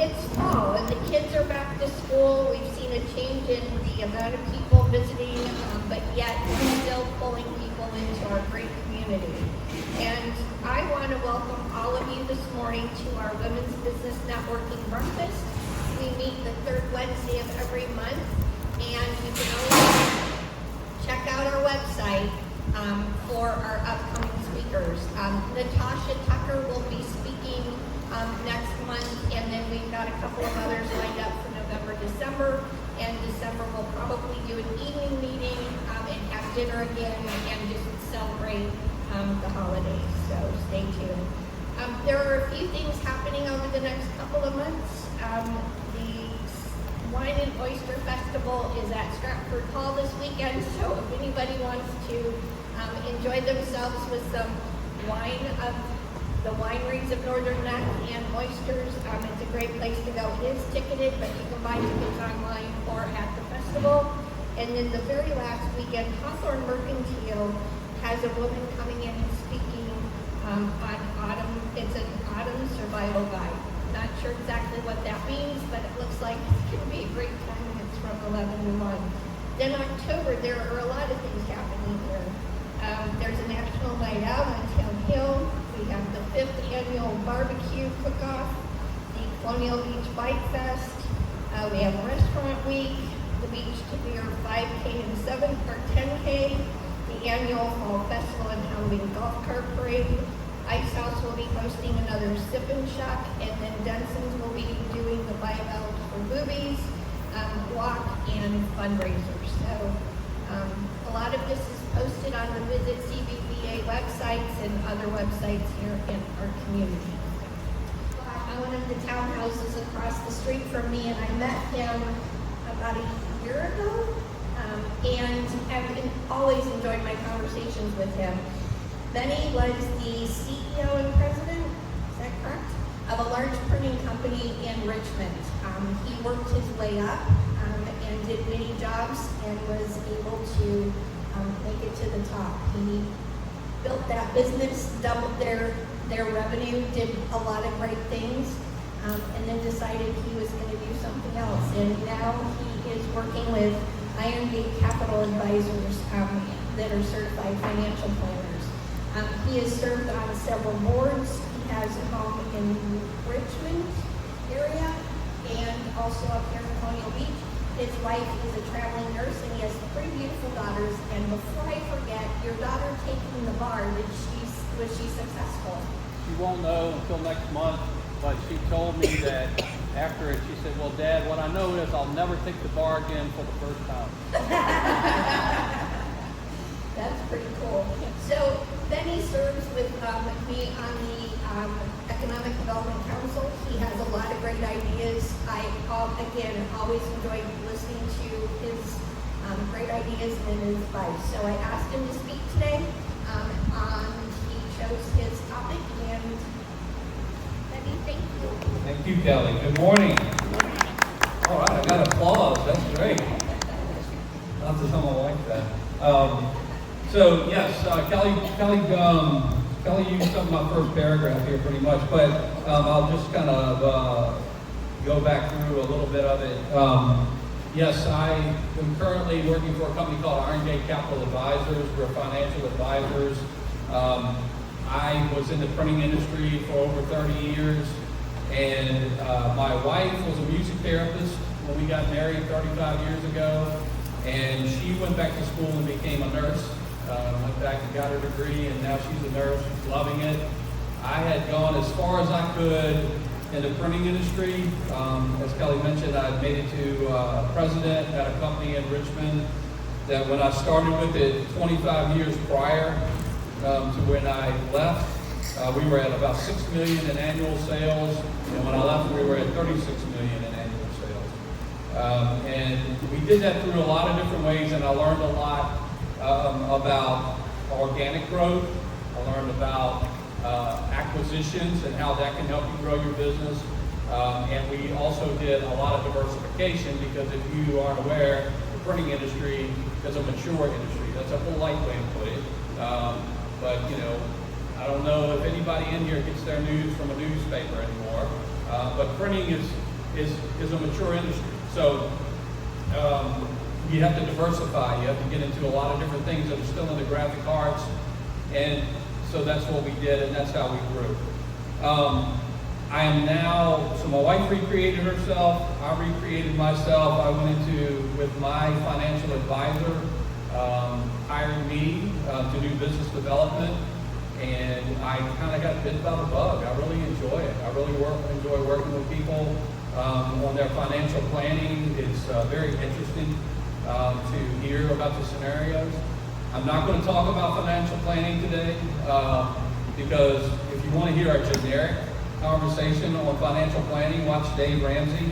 It's fall and the kids are back to school. We've seen a change in the amount of people visiting, but yet we're still pulling people into our great community. And I want to welcome all of you this morning to our Women's Business Networking Breakfast. We meet the third Wednesday of every month, and you can always check out our website for our upcoming speakers. Natasha Tucker will be speaking next month, and then we've got a couple of others lined up for November, December, and December we'll probably do an evening meeting and have dinner again and just celebrate the holidays, so stay tuned. There are a few things happening over the next couple of months. The Wine and Oyster Festival is at Stratford Hall this weekend, so if anybody wants to enjoy themselves with some wine of the wineries of Northern Neck and oysters, it's a great place to go. It is ticketed, but you can buy tickets online or at the festival. And then the very last weekend, Hawthorne Mercantile has a woman coming in and speaking on autumn. It's an autumn survival guide. Not sure exactly what that means, but it looks like it's going to be a great time, and it's from 11 to 1. Then October, there are a lot of things happening here. There's a National Night Out on Town Hill. We have the 5th annual barbecue cook-off, the Colonial Beach Bike Fest. We have Restaurant Week, the Beach to Beer 5K and 10K, the annual Fall Festival and Halloween Golf Cart Parade. Ice House will be hosting another Sip and Shop, and then Denson's will be doing the Buy Out for Boobies, walk, and fundraisers. So a lot of this is posted on the Visit CBVA websites and other websites here in our community. One of the townhouses across the street from me, and I met him about a year ago, and I've always enjoyed my conversations with him. Benny was the CEO and president, is that correct, of a large printing company in Richmond. He worked his way up and did many jobs and was able to make it to the top. He built that business, doubled their revenue, did a lot of great things, and then decided he was going to do something else. And now he is working with Iron Gate Capital Advisors that are certified financial planners. He has served on several boards. He has a home in Richmond area and also up here in Colonial Beach. His wife is a traveling nurse, and he has 3 beautiful daughters. And before I forget, your daughter taking the bar, was she successful? She won't know until next month, but she told me that after it, she said, "Well, Dad, what I know is I'll never take the bar again for the first time." That's pretty cool. So Benny serves with me on the Economic Development Council. He has a lot of great ideas. I, again, always enjoyed listening to his great ideas and his advice. So I asked him to speak today. He chose his topic, and Benny, thank you. Thank you, Kelly. Good morning. All right, I got applause. That's great. Lots of someone like that. So yes, Kelly used some of my first paragraph here pretty much, but I'll just kind of go back through a little bit of it. Yes, I am currently working for a company called Iron Gate Capital Advisors. We're financial advisors. I was in the printing industry for over 30 years, and my wife was a music therapist when we got married 35 years ago, and she went back to school and became a nurse. Went back and got her degree, and now she's a nurse. She's loving it. I had gone as far as I could in the printing industry. As Kelly mentioned, I made it to president at a company in Richmond that when I started with it 25 years prior to when I left, we were at about $6 million in annual sales, and when I left, we were at $36 million in annual sales. And we did that through a lot of different ways, and I learned a lot about organic growth. I learned about acquisitions and how that can help you grow your business. And we also did a lot of diversification, because if you aren't aware, the printing industry is a mature industry. That's a polite way to put it. But you know, I don't know if anybody in here gets their news from a newspaper anymore. But printing is is a mature industry. So you have to diversify. You have to get into a lot of different things that are still in the graphic arts. And so that's what we did, and that's how we grew. I am now, so my wife recreated herself, I recreated myself. I went into, with my financial advisor, hiring me to do business development, and I kind of got bit by the bug. I really enjoy it. I really enjoy working with people on their financial planning. It's very interesting to hear about the scenarios. I'm not going to talk about financial planning today because if you want to hear a generic conversation on financial planning, watch Dave Ramsey.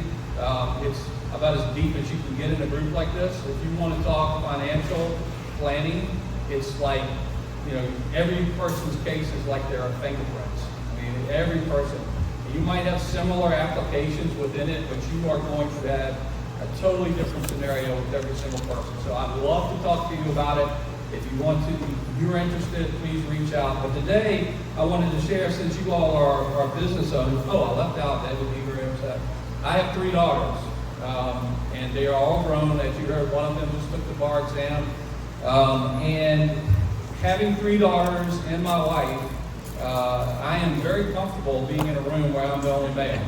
It's about as deep as you can get in a group like this. If you want to talk financial planning, it's like, you know, every person's case is like their fingerprints. I mean, every person. You might have similar applications within it, but you are going to have a totally different scenario with every single person. So I'd love to talk to you about it. If you want to, if you're interested, please reach out. But today, I wanted to share, since you all are business owners. Oh, I left out, that would be very upset. I have 3 daughters, and they are all grown. As you heard, one of them just took the bar exam. And having 3 daughters and my wife, I am very comfortable being in a room where I'm the only male.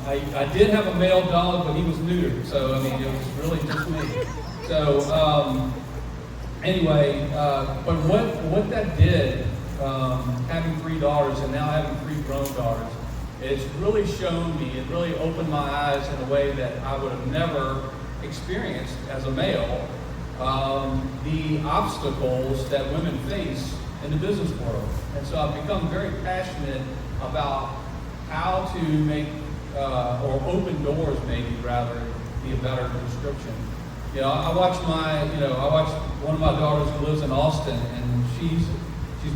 I did have a male dog, but he was neutered, so I mean, it was really just me. So anyway, but what that did, having 3 daughters and now having 3 grown daughters, it's really shown me, it really opened my eyes in a way that I would have never experienced as a male, the obstacles that women face in the business world. And so I've become very passionate about how to make, or open doors maybe rather, be a better description. You know, I watch one of my daughters who lives in Austin, and she's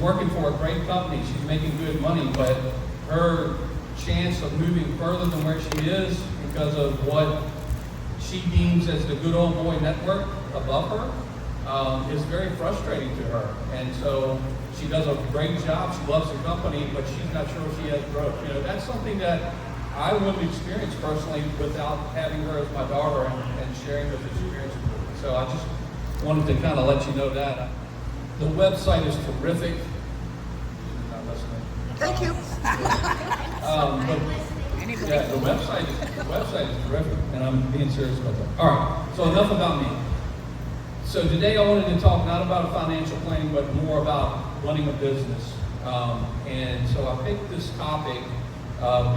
working for a great company. She's making good money, but her chance of moving further than where she is because of what she deems as the good old boy network above her is very frustrating to her. And so she does a great job. She loves the company, but she's not sure she has growth. You know, that's something that I wouldn't experience personally without having her as my daughter and sharing those experiences with her. So I just wanted to kind of let you know that. The website is terrific. She's not listening. Thank you. Yeah, the website is terrific, and I'm being serious about that. All right, so enough about me. So today I wanted to talk not about financial planning, but more about running a business. And so I picked this topic,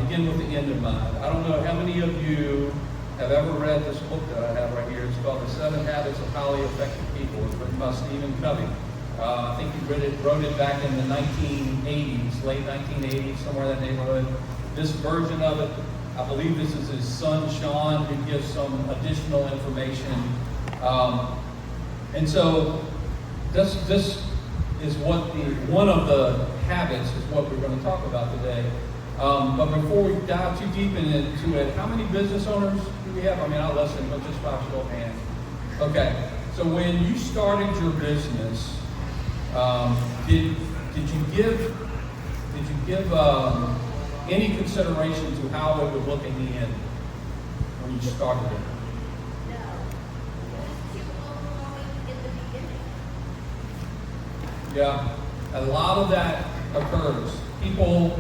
begin with the end in mind. I don't know how many of you have ever read this book that I have right here. It's called The 7 Habits of Highly Effective People. It's written by Stephen Covey. I think he wrote it back in the 1980s, late 1980s, somewhere in that neighborhood. This version of it, I believe this is his son, Sean, who gives some additional information. And so this is what one of the habits is what we're going to talk about today. But before we dive too deep into it, how many business owners do we have? I mean, I'll listen, but just by show of hands. Okay, so when you started your business, did you give any consideration to how it would look in the end when you started it? No. It's too overwhelming in the beginning. Yeah, a lot of that occurs. People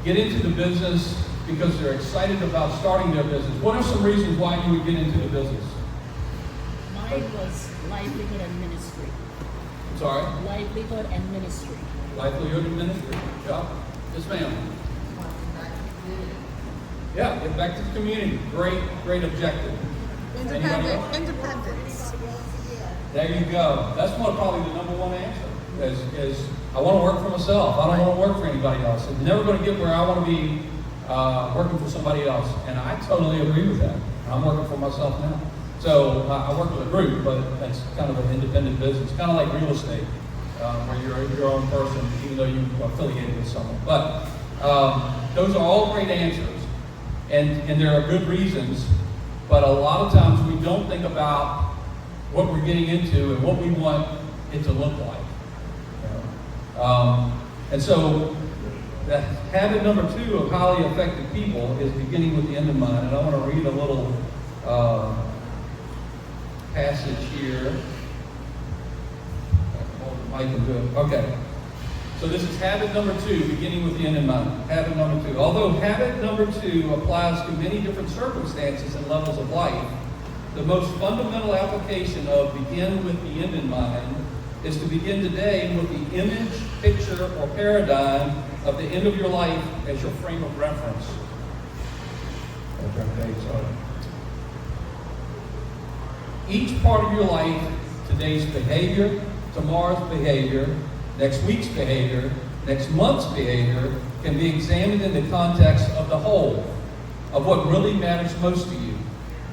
get into the business because they're excited about starting their business. What are some reasons why you would get into the business? Mine was livelihood and ministry. I'm sorry? Livelihood and ministry. Livelihood and ministry. Yeah. Yes, ma'am. Yeah, get back to the community. Great objective. Independence. There you go. That's probably the number one answer. Is I want to work for myself. I don't want to work for anybody else. I'm never going to get where I want to be working for somebody else. And I totally agree with that. I'm working for myself now. So I work with a group, but it's kind of an independent business, kind of like real estate, where you're your own person, even though you are affiliated with someone. But those are all great answers. And there are good reasons, but a lot of times we don't think about what we're getting into and what we want it to look like. And so the habit number 2 of highly effective people is beginning with the end in mind. And I want to read a little passage here. I can hold the mic and do it. Okay. So this is habit number 2, beginning with the end in mind. Habit number 2. Although habit number 2 applies to many different circumstances and levels of life, the most fundamental application of begin with the end in mind is to begin today with the image, picture, or paradigm of the end of your life as your frame of reference. Each part of your life, today's behavior, tomorrow's behavior, next week's behavior, next month's behavior, can be examined in the context of the whole, of what really matters most to you.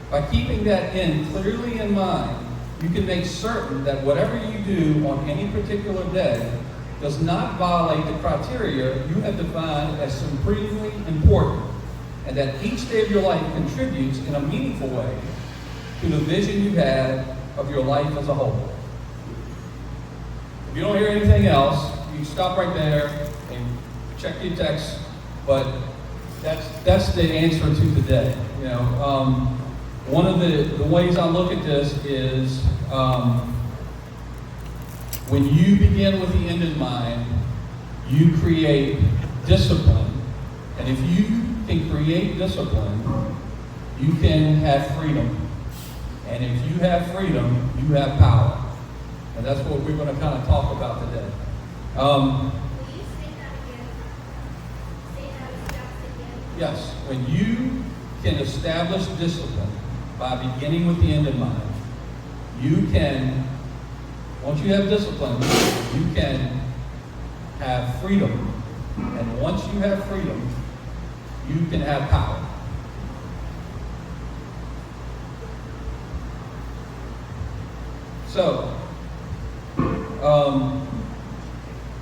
By keeping that end clearly in mind, you can make certain that whatever you do on any particular day does not violate the criteria you have defined as supremely important, and that each day of your life contributes in a meaningful way to the vision you had of your life as a whole. If you don't hear anything else, you stop right there and check your text, but that's the answer to today. You know, one of the ways I look at this is when you begin with the end in mind, you create discipline. And if you can create discipline, you can have freedom. And if you have freedom, you have power. And that's what we're going to kind of talk about today. Will you say that again? Say that steps again. Yes, when you can establish discipline by beginning with the end in mind, you can, once you have discipline, you can have freedom. And once you have freedom, you can have power. So,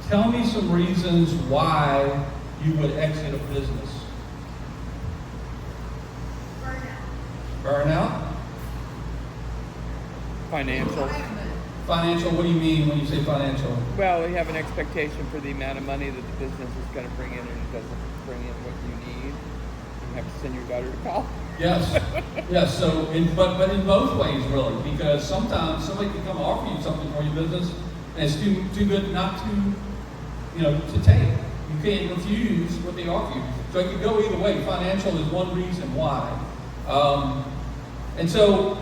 tell me some reasons why you would exit a business. Burnout? Financial. Financial, what do you mean when you say financial? Well, you have an expectation for the amount of money that the business is going to bring in, and it doesn't bring in what you need. You have to send your daughter to college. Yes, yes. So, but in both ways, really, because sometimes somebody can come offer you something for your business, and it's too good not to, to take. You can't refuse what they offer you. So it could go either way. Financial is one reason why. And so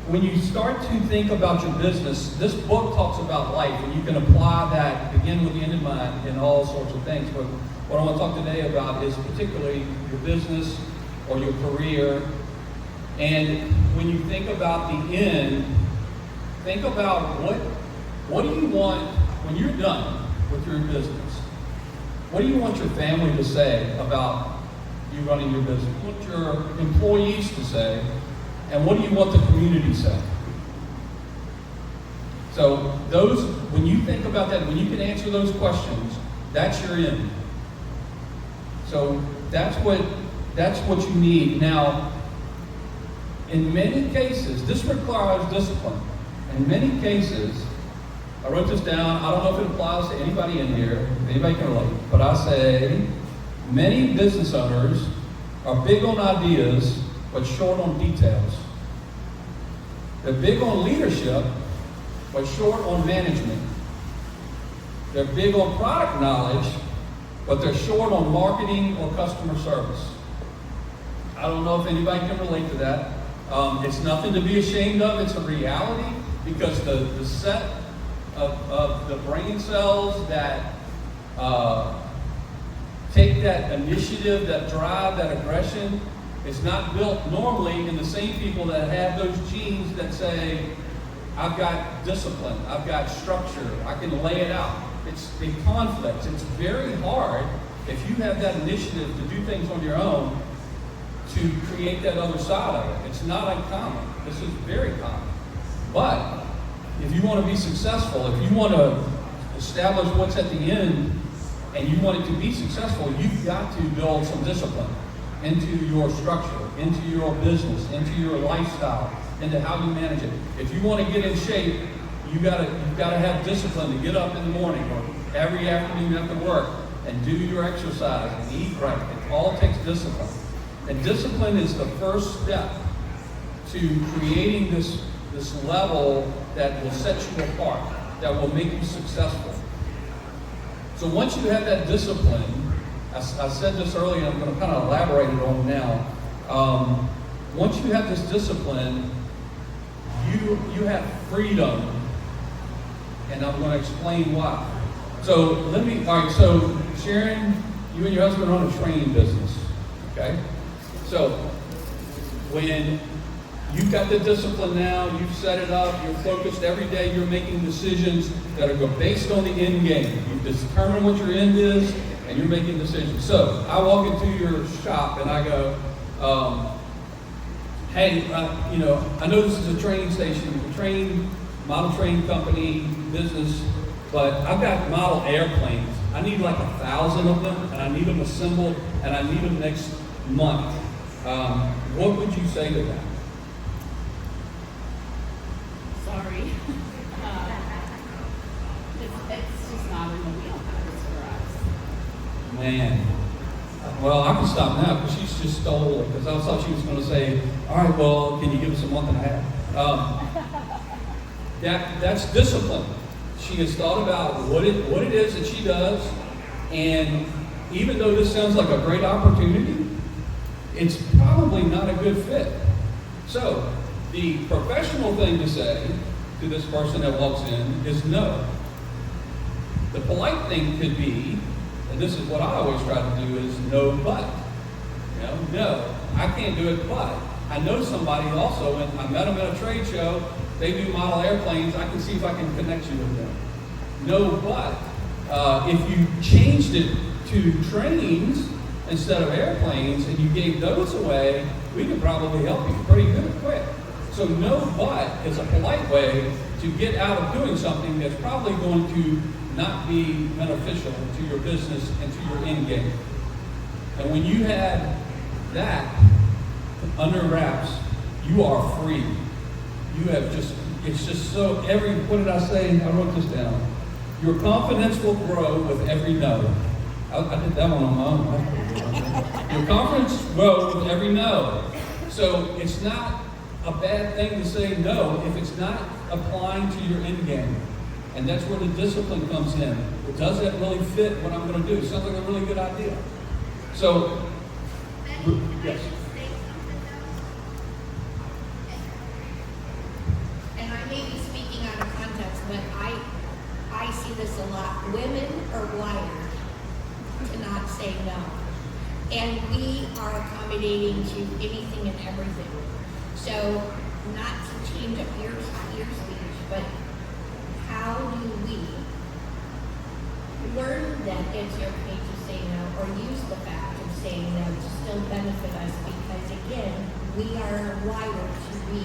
when you start to think about your business, this book talks about life, and you can apply that, begin with the end in mind, in all sorts of things. But what I want to talk today about is particularly your business or your career. And when you think about the end, think about what do you want when you're done with your business? What do you want your family to say about you running your business? What do you want your employees to say? And what do you want the community to say? So when you think about that, when you can answer those questions, that's your end. So that's what you need. Now, in many cases, this requires discipline. In many cases, I wrote this down. I don't know if it applies to anybody in here, if anybody can relate, but I say many business owners are big on ideas, but short on details. They're big on leadership, but short on management. They're big on product knowledge, but they're short on marketing or customer service. I don't know if anybody can relate to that. It's nothing to be ashamed of. It's a reality, because the set of the brain cells that take that initiative, that drive, that aggression, is not built normally in the same people that have those genes that say, I've got discipline, I've got structure, I can lay it out. It's in conflicts. It's very hard if you have that initiative to do things on your own to create that other side of it. It's not uncommon. This is very common. But if you want to be successful, if you want to establish what's at the end and you want it to be successful, you've got to build some discipline into your structure, into your business, into your lifestyle, into how you manage it. If you want to get in shape, you've got to have discipline to get up in the morning or every afternoon after work and do your exercise and eat right. It all takes discipline. And discipline is the first step to creating this level that will set you apart, that will make you successful. So once you have that discipline, I said this earlier, I'm going to kind of elaborate it on now. Once you have this discipline, you have freedom, and I'm going to explain why. So all right, so Sharon, you and your husband run a training business, okay? So when you've got the discipline now, you've set it up, you're focused every day, you're making decisions that are based on the end game. You've determined what your end is, and you're making decisions. So I walk into your shop and I go, hey, I know this is a training station, model training company, business, but I've got model airplanes. I need like 1,000 of them, and I need them assembled, and I need them next month. What would you say to that? Sorry. It's just not in the wheelhouse for us. Man. Well, I can stop now because she's just stole it, because I thought she was going to say, all right, well, can you give us a month and a half? That's discipline. She has thought about what it is that she does, and even though this sounds like a great opportunity, it's probably not a good fit. So, the professional thing to say to this person that walks in is no. The polite thing could be, and this is what I always try to do, is no but. No, I can't do it, but I know somebody also, and I met them at a trade show, they do model airplanes, I can see if I can connect you with them. No, but if you changed it to trains instead of airplanes and you gave those away, we could probably help you pretty good quick. So no, but is a polite way to get out of doing something that's probably going to not be beneficial to your business and to your end game. And when you have that under wraps, you are free. You have it's just so what did I say? I wrote this down. Your confidence will grow with every no. I did that one on my own. Your confidence grows with every no. So it's not a bad thing to say no if it's not applying to your end game. And that's where the discipline comes in. Does that really fit what I'm going to do? Sounds like a really good idea. So, yes. And I may be speaking out of context, but I see this a lot. Women are wired to not say no. And we are accommodating to anything and everything. So, not to change up your speech, but how do we learn that it's okay to say no, or use the fact of saying no to still benefit us? Because again, we are wired to be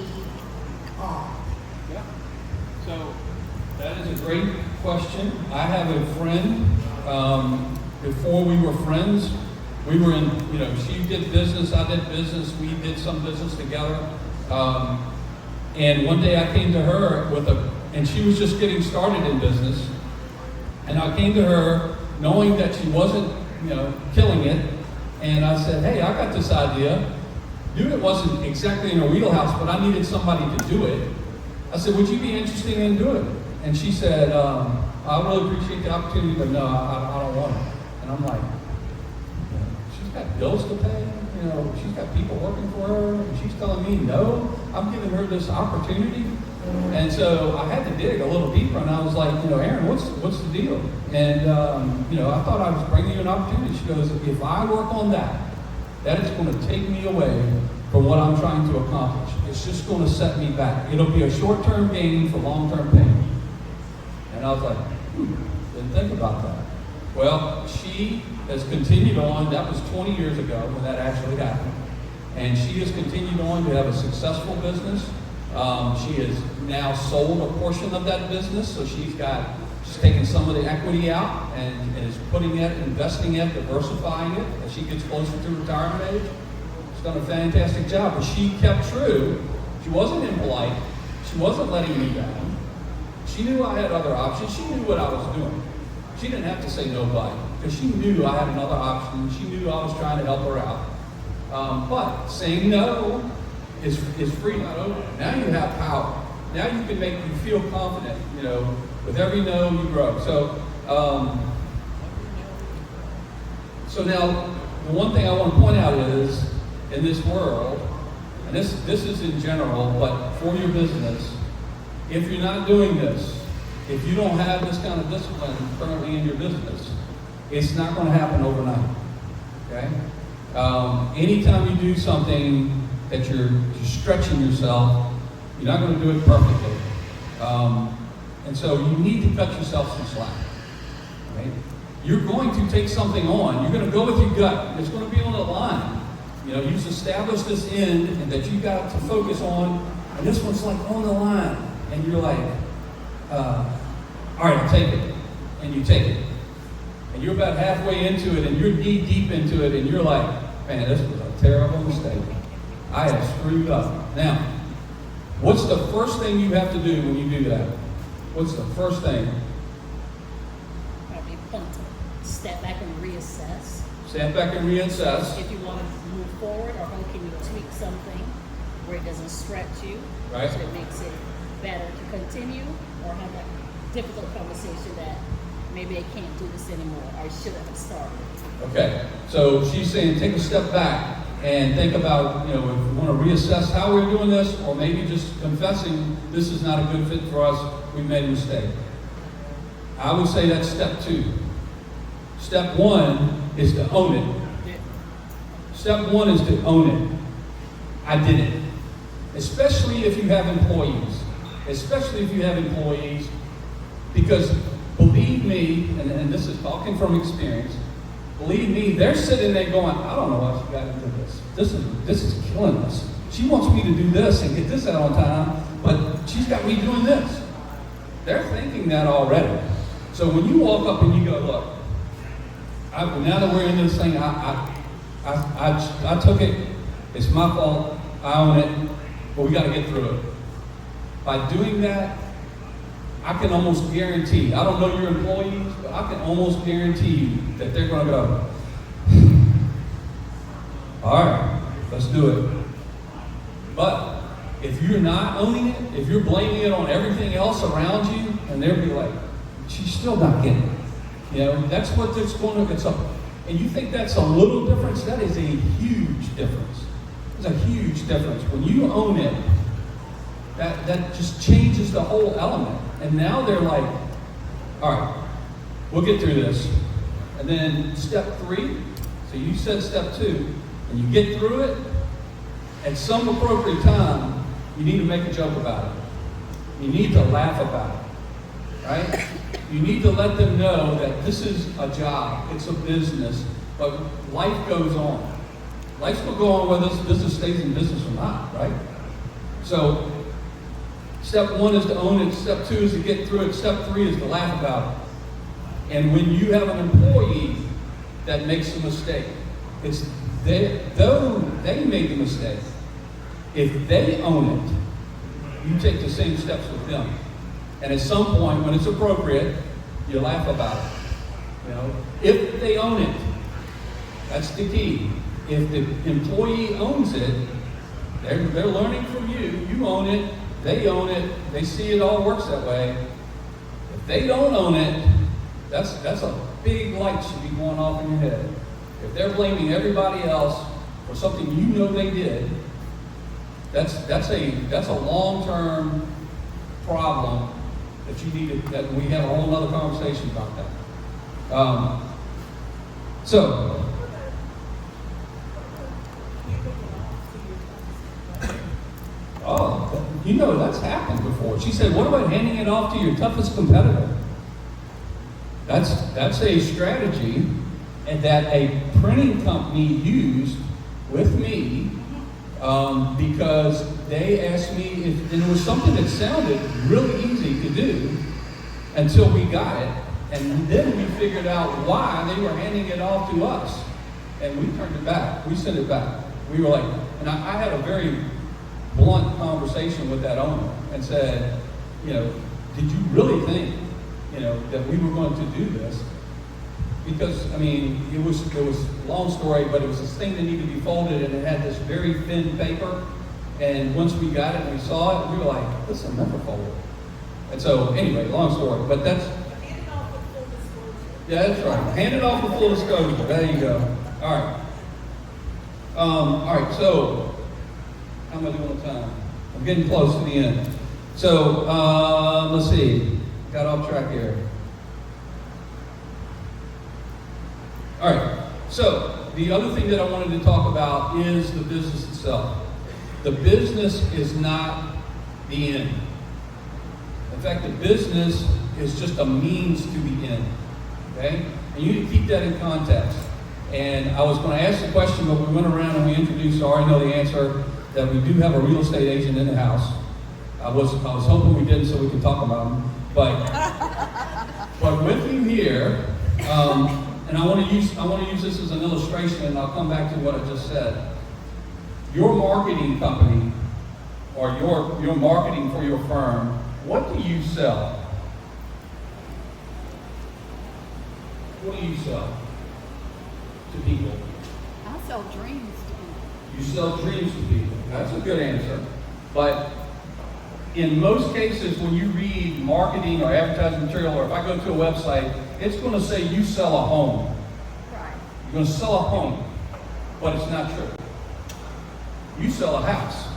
all. Yeah. So That is a great question. I have a friend, before we were friends, we were in, she did business, I did business, we did some business together. And one day I came to her and she was just getting started in business. And I came to her knowing that she wasn't, killing it. And I said, hey, I got this idea. Knew it wasn't exactly in her wheelhouse, but I needed somebody to do it. I said, would you be interested in doing it? And she said, I really appreciate the opportunity, but no, I don't want it. And I'm like, she's got bills to pay, she's got people working for her, and she's telling me no. I'm giving her this opportunity. And so I had to dig a little deeper, and I was like, Aaron, what's the deal? And, I thought I was bringing you an opportunity. She goes, if I work on that is going to take me away from what I'm trying to accomplish. It's just going to set me back. It'll be a short-term gain for long-term pain. And I was like, didn't think about that. Well, she has continued on. That was 20 years ago when that actually happened. And she has continued on to have a successful business. She has now sold a portion of that business, so she's taken some of the equity out and is putting it, investing it, diversifying it as she gets closer to retirement age. She's done a fantastic job, but she kept true. She wasn't impolite. She wasn't letting me down. She knew I had other options. She knew what I was doing. She didn't have to say no, but because she knew I had another option. She knew I was trying to help her out. But saying no is free. Now you have power. Now you can make you feel confident. You know, with every no you grow. So now the one thing I want to point out is in this world, and this is in general, but for your business, if you're not doing this, if you don't have this kind of discipline currently in your business, it's not going to happen overnight. Okay? Anytime you do something that you're stretching yourself, you're not going to do it perfectly. And so you need to cut yourself some slack. Right? You're going to take something on. You're going to go with your gut. It's going to be on the line. You know, you've established this end and that you got to focus on, and this one's like on the line. And you're like, all right, I'll take it. And you take it. And you're about halfway into it, and you're knee deep into it, and you're like, man, this was a terrible mistake. I have screwed up. Now, what's the first thing you have to do when you do that? What's the first thing? Probably step back and reassess. Step back and reassess. If you want to move forward, or how can you tweak something where it doesn't stretch you, Right. so it makes it better to continue, or have that difficult conversation that maybe I can't do this anymore, or I should have started. Okay, so she's saying take a step back and think about, you know, if we want to reassess how we're doing this, or maybe just confessing this is not a good fit for us, we made a mistake. I would say that's step 2. Step 1 is to own it. Step 1 is to own it. I did it. Especially if you have employees. Especially if you have employees, because believe me, and this is talking from experience, believe me, they're sitting there going, I don't know why she got into this. This is killing us. She wants me to do this and get this out on time, but she's got me doing this. They're thinking that already. So when you walk up and you go, look, now that we're in this thing, I took it. It's my fault. I own it, but we got to get through it. By doing that, I can almost guarantee, I don't know your employees, but I can almost guarantee you that they're going to go, all right, let's do it. But if you're not owning it, if you're blaming it on everything else around you, and they'll be like, she's still not getting it. You know, that's what it's going to get up. And you think that's a little difference? That is a huge difference. It's a huge difference. When you own it, that just changes the whole element. And now they're like, all right, we'll get through this. And then step 3, so you said step 2, and you get through it, at some appropriate time, you need to make a joke about it. You need to laugh about it, right? You need to let them know that this is a job, it's a business, but life goes on. Life's going to go on whether this business stays in business or not, right? So, step 1 is to own it, step 2 is to get through it, step 3 is to laugh about it. And when you have an employee that makes a mistake, it's though they made the mistake, if they own it, you take the same steps with them. And at some point, when it's appropriate, you laugh about it. You know, if they own it, that's the key. If the employee owns it, they're learning from you. You own it. They own it. They see it all works that way. If they don't own it, that's a big light should be going off in your head. If they're blaming everybody else for something you know they did, that's a long-term problem that you need to, that we have a whole other conversation about that. You know, that's happened before. She said, what about handing it off to your toughest competitor? That's a strategy that a printing company used with me because they asked me if, and it was something that sounded really easy to do until we got it. And then we figured out why they were handing it off to us. And we turned it back. We sent it back. We were like, and I had a very blunt conversation with that owner and said, you know, did you really think, you know, that we were going to do this? because, I mean, it was a long story, but it was this thing that needed to be folded, and it had this very thin paper. And once we got it and we saw it, we were like, this will never fold. And so, anyway, long story, but that's... Hand it off with full disclosure. Yeah, that's right. Hand it off with full disclosure. There you go. All right. All right, so, how am I doing on time? I'm getting close to the end. So, let's see. Got off track here. All right, so the other thing that I wanted to talk about is the business itself. The business is not the end. In fact, the business is just a means to the end. Okay? And you need to keep that in context. And I was going to ask the question, but we went around and we introduced, I already know the answer, that we do have a real estate agent in the house. I was hoping we didn't so we could talk about them. But with you here, and I want to use this as an illustration, and I'll come back to what I just said. Your marketing company, or your marketing for your firm, what do you sell? What do you sell to people? I sell dreams to people. You sell dreams to people. That's a good answer. But in most cases, when you read marketing or advertising material, or if I go to a website, it's going to say you sell a home. Right. You're going to sell a home, but it's not true. You sell a house.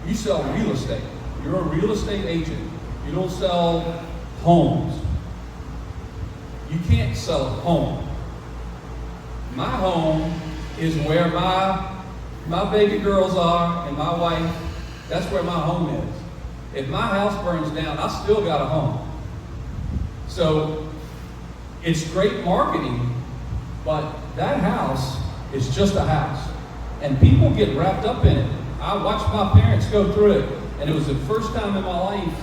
You sell real estate. You're a real estate agent. You don't sell homes. You can't sell a home. My home is where my baby girls are and my wife. That's where my home is. If my house burns down, I still got a home. So it's great marketing, but that house is just a house. And people get wrapped up in it. I watched my parents go through it, and it was the first time in my life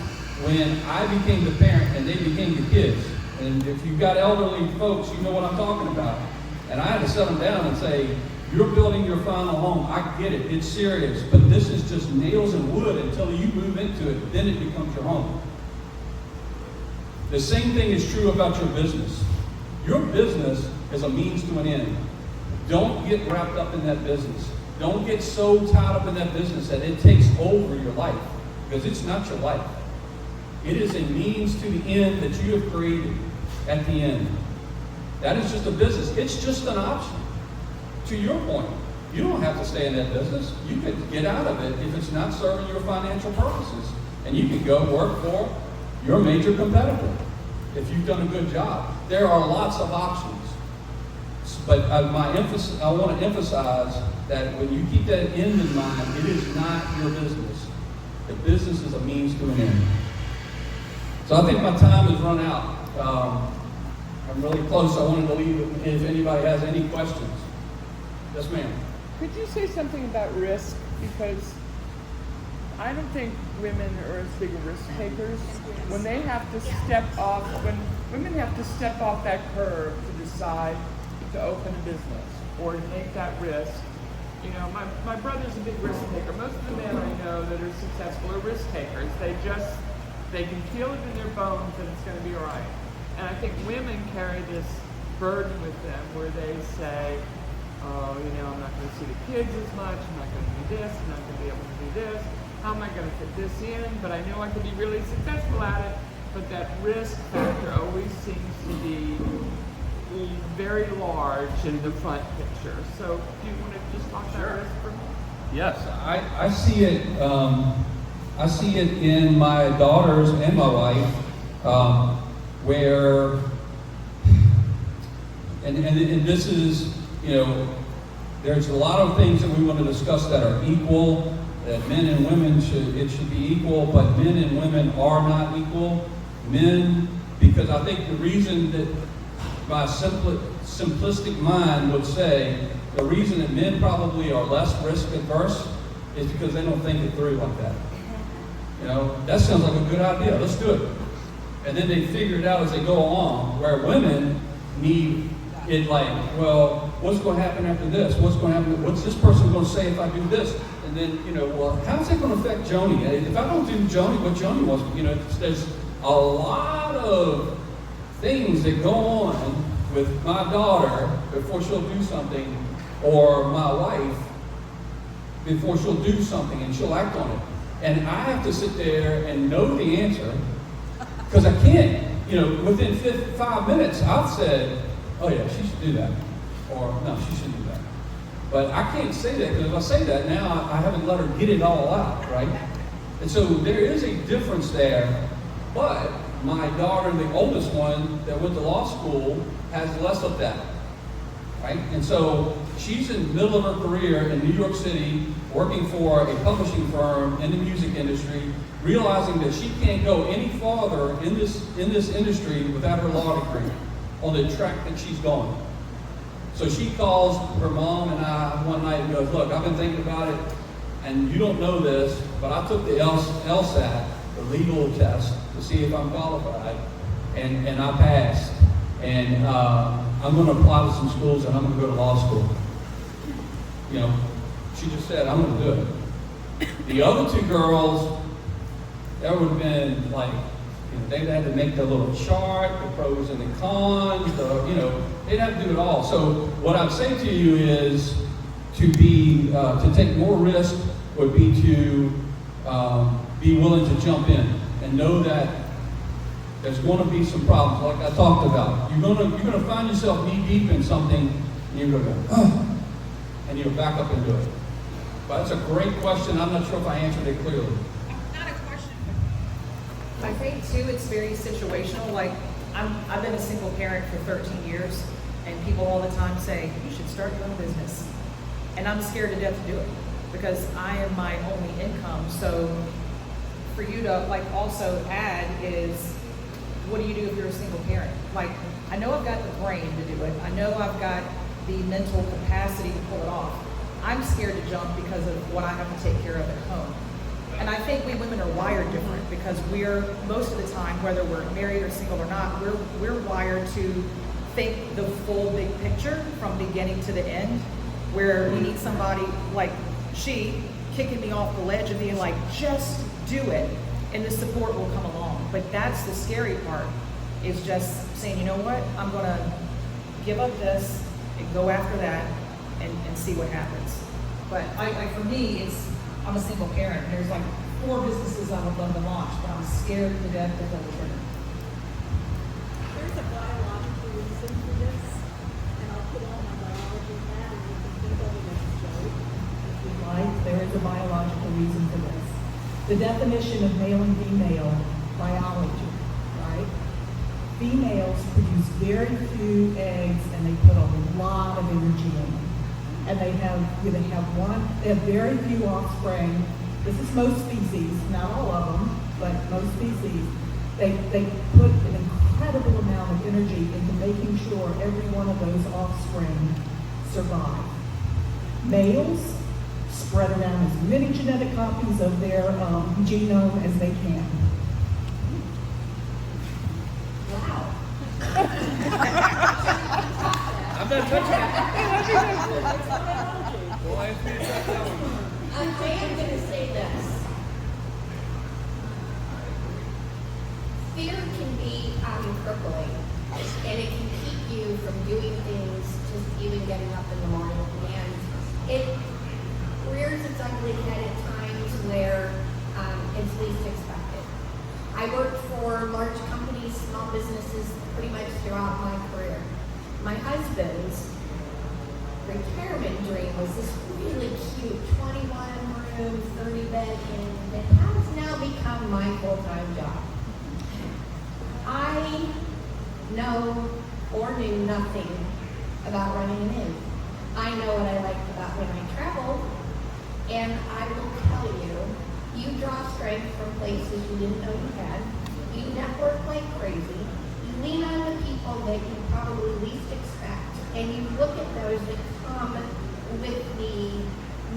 when I became the parent and they became the kids. And if you've got elderly folks, you know what I'm talking about. And I had to set them down and say, you're building your final home. I get it. It's serious. But this is just nails and wood until you move into it. Then it becomes your home. The same thing is true about your business. Your business is a means to an end. Don't get wrapped up in that business. Don't get so tied up in that business that it takes over your life, because it's not your life. It is a means to the end that you have created at the end. That is just a business. It's just an option. To your point, you don't have to stay in that business. You can get out of it if it's not serving your financial purposes. And you can go work for your major competitor if you've done a good job. There are lots of options. But I want to emphasize that when you keep that end in mind, it is not your business. The business is a means to an end. So I think my time has run out. I'm really close. I wanted to leave if anybody has any questions. Yes, ma'am. Could you say something about risk? Because I don't think women are as big risk takers. When they have to step off, when women have to step off that curve to decide to open a business or to make that risk, you know, my brother's a big risk taker. Most of the men I know that are successful are risk takers. They can feel it in their bones that it's going to be all right. And I think women carry this burden with them where they say, oh, you know, I'm not going to see the kids as much, I'm not going to do this, I'm not going to be able to do this, how am I going to fit this in? But I know I could be really successful at it, but that risk factor always seems to be very large in the front picture. So do you want to just talk about risk for a moment? Yes, I see it. I see it in my daughters and my wife, where, and this is, you know, there's a lot of things that we want to discuss that are equal, that men and women should be equal, but men and women are not equal. Men, because I think the reason that my simplistic mind would say the reason that men probably are less risk adverse is because they don't think it through like that. You know, that sounds like a good idea. Let's do it. And then they figure it out as they go along, where women need it like, well, what's going to happen after this? What's going to happen? What's this person going to say if I do this? And then, you know, well, how's it going to affect Joni? If I don't do Joni, what Joni wants, you know, there's a lot of things that go on with my daughter before she'll do something, or my wife before she'll do something and she'll act on it. And I have to sit there and know the answer, because I can't. Within 5 minutes, I've said, oh yeah, she should do that. Or no, she shouldn't do that. But I can't say that, because if I say that now, I haven't let her get it all out, right? And so there is a difference there. But my daughter, the oldest one that went to law school, has less of that, right? And so she's in the middle of her career in New York City, working for a publishing firm in the music industry, realizing that she can't go any farther in this industry without her law degree on the track that she's going. So she calls her mom and I one night and goes, look, I've been thinking about it, and you don't know this, but I took the LSAT, the legal test, to see if I'm qualified, and I passed. And I'm going to apply to some schools, and I'm going to go to law school. She just said, I'm going to do it. The other two girls, that would have been like, they'd had to make the little chart, the pros and the cons, they'd have to do it all. So what I'd say to you is to take more risk would be to be willing to jump in and know that there's going to be some problems, like I talked about. You're going to find yourself knee deep in something, and you're going to go, and you'll back up and do it. But that's a great question. I'm not sure if I answered it clearly. Not a question. I think too, it's very situational. Like I've been a single parent for 13 years, and people all the time say you should start your own business, and I'm scared to death to do it because I am my only income. So for you to also add is, what do you do if you're a single parent? I know I've got the brain to do it. I know I've got the mental capacity to pull it off. I'm scared to jump because of what I have to take care of at home. And I think we women are wired different because we're, most of the time, whether we're married or single or not, we're wired to think the full big picture from beginning to the end, where we need somebody like she kicking me off the ledge and being like, just do it, and the support will come along. But that's the scary part, is just saying, you know what, I'm gonna give up this and go after that and see what happens. But for me, I'm a single parent. There's 4 businesses I would love to launch, but I'm scared to death to pull the trigger. There's a biological reason for this, and I'll put all my biology hat and you can think of it as a joke. If you'd like, there is a biological reason for this. The definition of male and female biology, right? Females produce very few eggs and they put a lot of energy in them. And they have very few offspring. This is most species, not all of them, but most species. They put an incredible amount of energy into making sure every one of those offspring survive. Males spread around as many genetic copies of their genome as they can. Wow. I'm not touching it. Well, I see that one. I am going to say this. Fear can be crippling, and it can keep you from doing things, just even getting up in the morning. And it rears its ugly head at times where it's least expected. I worked for large companies, small businesses, pretty much throughout my career. My husband's retirement dream was this really cute 21-room, 30-bed inn that has now become my full-time job. I know or knew nothing about running an inn. I know what I liked about when I traveled, and I will tell you, you draw strength from places you didn't know you had. You network like crazy. You lean on the people that you probably least expect, and you look at those that come with the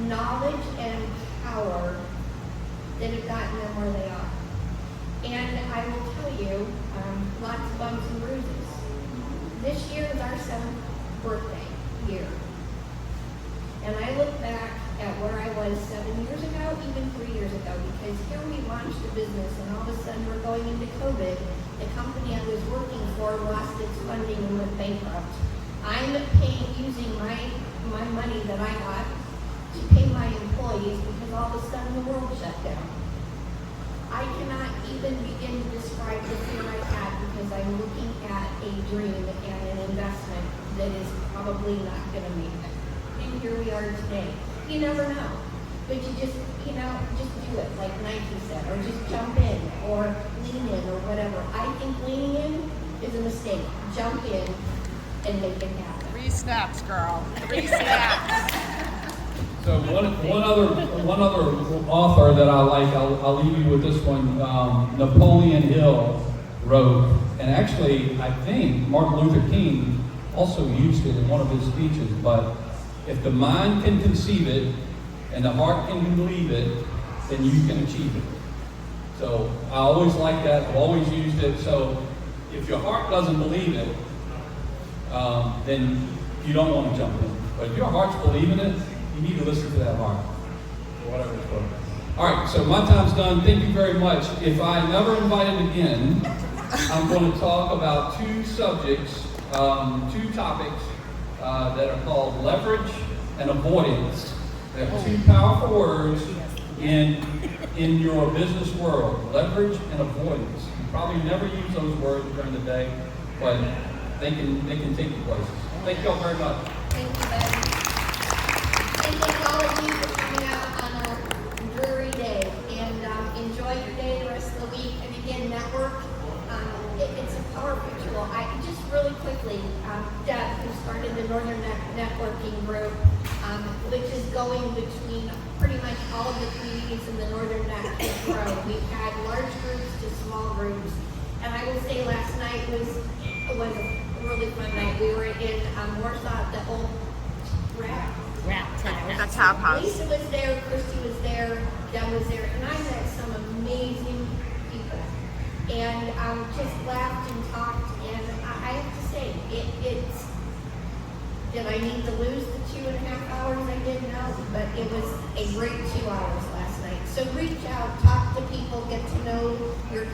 knowledge and power that have gotten them where they are. And I will tell you, lots of bumps and bruises. This year is our 7th birthday year. And I look back at where I was 7 years ago, even 3 years ago, because here we launched the business and all of a sudden we're going into COVID the company I was working for lost its funding and went bankrupt. I'm using my money that I got to pay my employees because all of a sudden the world shut down. I cannot even begin to describe the fear I had because I'm looking at a dream and an investment that is probably not going to make it. And here we are today. You never know. But you just do it like Nike said, or just jump in, or lean in, or whatever. I think leaning in is a mistake. Jump in and make it happen. 3 snaps, girl. 3 snaps. So one other author that I like, I'll leave you with this one. Napoleon Hill wrote, and actually I think Martin Luther King also used it in one of his speeches. But if the mind can conceive it and the heart can believe it, then you can achieve it. So I always like that. I've always used it. So if your heart doesn't believe it, then you don't want to jump in. But if your heart's believing it, you need to listen to that heart, or whatever it's called. All right, so my time's done. Thank you very much. If I'm never invited again, I'm going to talk about 2 subjects, 2 topics that are called leverage and avoidance. They're 2 powerful words in your business world, leverage and avoidance. You probably never use those words during the day, but they can take you places. Thank you all very much. Thank you, Betty. And thank all of you for coming out on a dreary day. And enjoy your day the rest of the week. And again, network. It's a powerful tool. I just really quickly, Deb, who started the Northern Networking Group, which is going between pretty much all of the communities in the Northern Neck and grow. We've had large groups to small groups. And I will say last night was a really fun night. We were in Warsaw, the old Rap Tower. The Tap House. Lisa was there, Christy was there, Deb was there, and I met some amazing people. And just laughed and talked, and I have to say, it's, did I need to lose the 2.5 hours? I didn't know, but it was a great 2 hours last night. So reach out, talk to people, get to know your